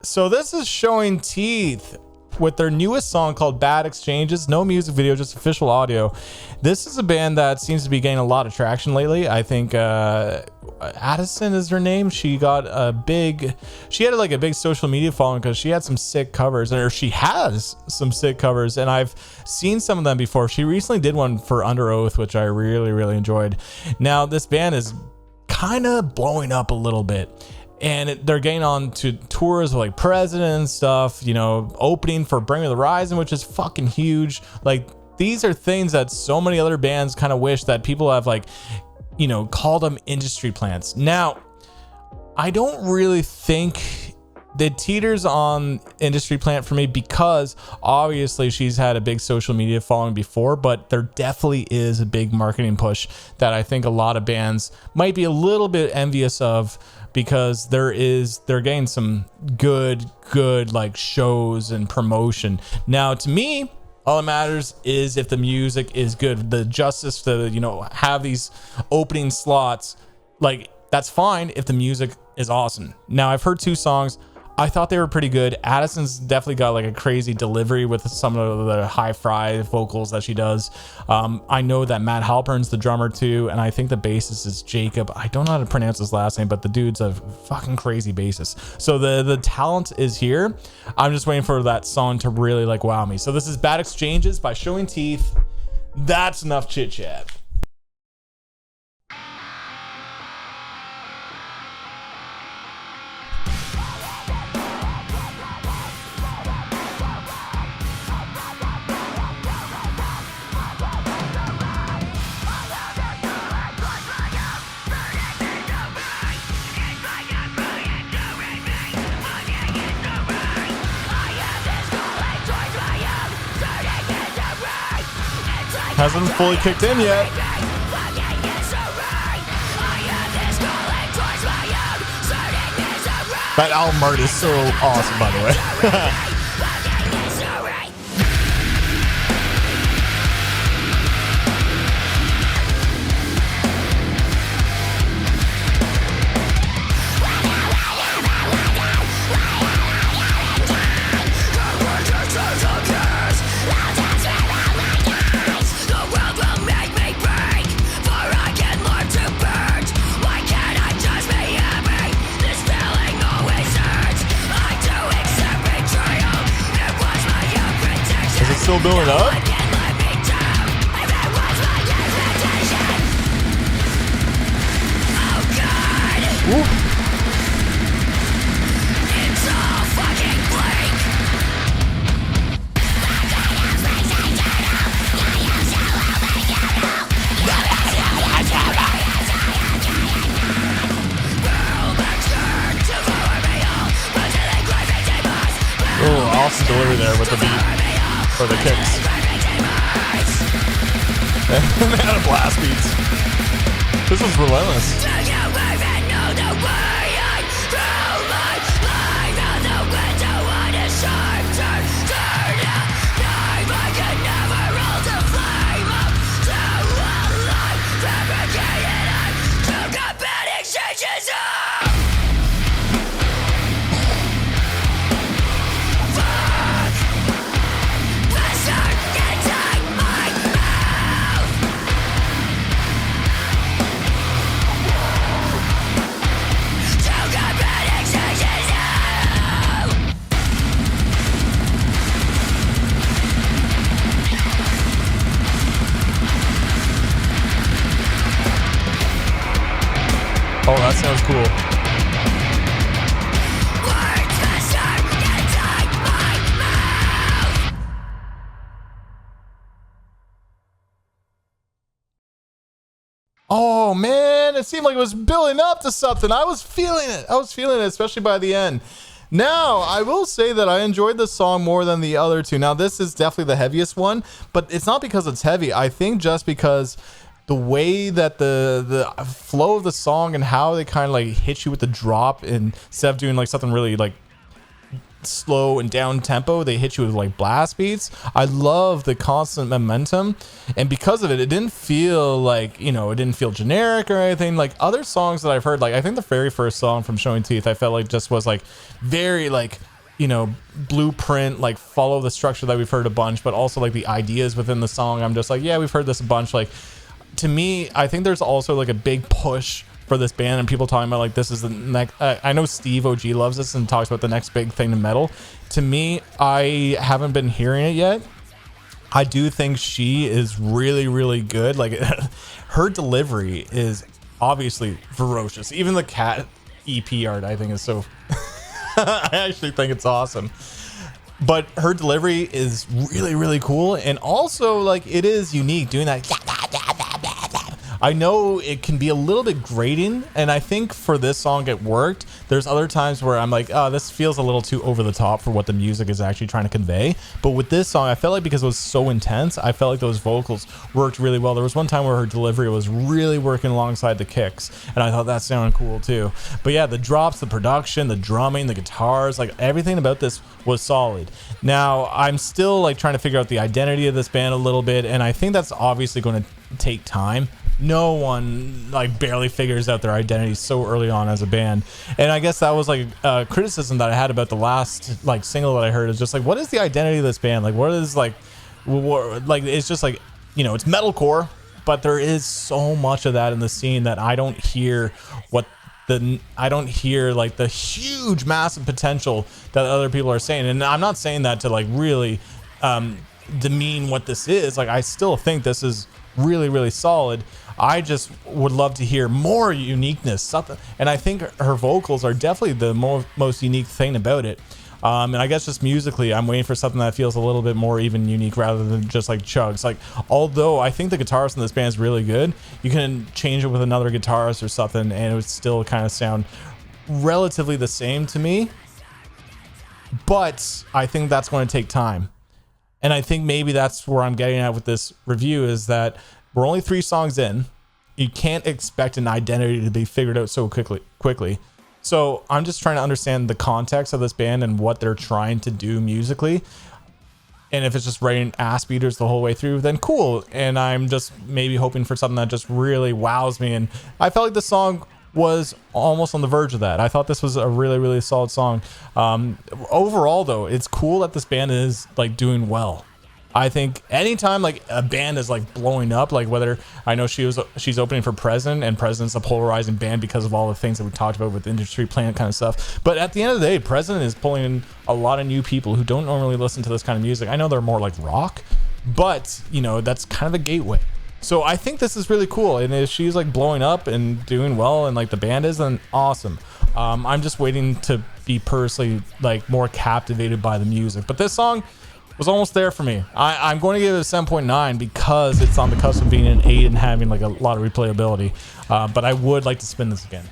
So this is Showing Teeth with their newest song called Bad Exchanges. No music video, just official audio. This is a band that seems to be getting a lot of traction lately. I think Addison is her name. She got she had like a big social media following because she had some sick covers, or she has some sick covers, and I've seen some of them before. She recently did one for Under Oath, which I really enjoyed. Now this band is kind of blowing up a little bit, and they're getting on to tours with like President and stuff, you know, opening for Bring Me the Horizon, which is fucking huge. Like, these are things that so many other bands kind of wish that people have, like, you know, called them industry plants. Now, I don't really think that teeters on industry plant for me, because obviously she's had a big social media following before, but there definitely is a big marketing push that I think a lot of bands might be a little bit envious of, because they're getting some good like shows and promotion. Now, to me, all that matters is if the music is good. The justice to, you know, have these opening slots, like, that's fine if the music is awesome. Now, I've heard 2 songs. I thought they were pretty good. Addison's definitely got like a crazy delivery with some of the high-fry vocals that she does. I know that Matt Halpern's the drummer too, and I think the bassist is Jacob. I don't know how to pronounce his last name, but the dude's a fucking crazy bassist. So the talent is here. I'm just waiting for that song to really like wow me. So this is Bad Exchanges by Showing Teeth. That's enough chit chat. Hasn't fully kicked in yet. That album art is so awesome, by the way. Still building up. Ooh. Oh, awesome delivery there with the beat. For the kicks. And they had a blast beats. This was relentless. Oh, that sounds cool. Oh man, it seemed like it was building up to something. I was feeling it, especially by the end. Now, I will say that I enjoyed this song more than the other 2. Now, this is definitely the heaviest one, but it's not because it's heavy. I think just because the way that the flow of the song and how they kind of like hit you with the drop instead of doing like something really like slow and down tempo. They hit you with like blast beats. I love the constant momentum, and because of it, it didn't feel like, you know, it didn't feel generic or anything. Like other songs that I've heard, like I think the very first song from Showing Teeth, I felt like just was like very like, you know, blueprint, like follow the structure that we've heard a bunch, but also like the ideas within the song, I'm just like, yeah, we've heard this a bunch. Like to me, I think there's also like a big push for this band, and people talking about like this is the next. I know Steve OG loves this and talks about the next big thing in metal. To me, I haven't been hearing it yet. I do think she is really, really good. Like her delivery is obviously ferocious. Even the cat EP art, I think, is so. I actually think it's awesome. But her delivery is really, really cool, and also like it is unique doing that. I know it can be a little bit grating, and I think for this song it worked. There's other times where I'm like, oh, this feels a little too over the top for what the music is actually trying to convey. But with this song, I felt like because it was so intense, I felt like those vocals worked really well. There was one time where her delivery was really working alongside the kicks, and I thought that sounded cool too. But yeah, the drops, the production, the drumming, the guitars, like everything about this was solid. Now, I'm still like trying to figure out the identity of this band a little bit, and I think that's obviously going to take time. No one like barely figures out their identity so early on as a band, and I guess that was like a criticism that I had about the last like single that I heard, is just like, what is the identity of this band? Like, what is like it's just like, you know, it's metalcore, but there is so much of that in the scene that I don't hear I don't hear like the huge massive potential that other people are saying. And I'm not saying that to like really demean what this is. Like I still think this is really, really solid. I just would love to hear more uniqueness, something. And I think her vocals are definitely the most unique thing about it. And I guess just musically, I'm waiting for something that feels a little bit more even unique rather than just like chugs. Like, although I think the guitarist in this band is really good, you can change it with another guitarist or something and it would still kind of sound relatively the same to me. But I think that's going to take time. And I think maybe that's where I'm getting at with this review, is that we're only 3 songs in. You can't expect an identity to be figured out so quickly. So I'm just trying to understand the context of this band and what they're trying to do musically. And if it's just writing ass beaters the whole way through, then cool. And I'm just maybe hoping for something that just really wows me. And I felt like the song was almost on the verge of that. I thought this was a really, really solid song. Overall though, it's cool that this band is like doing well. I think anytime like a band is like blowing up, like whether, I know she's opening for President, and President's a polarizing band because of all the things that we talked about with Industry Plant kind of stuff. But at the end of the day, President is pulling in a lot of new people who don't normally listen to this kind of music. I know they're more like rock, but you know, that's kind of a gateway. So I think this is really cool, and if she's like blowing up and doing well and like the band is, then awesome. I'm just waiting to be personally like more captivated by the music, but this song was almost there for me. I'm going to give it a 7.9 because it's on the cusp of being an 8 and having like a lot of replayability, but I would like to spin this again.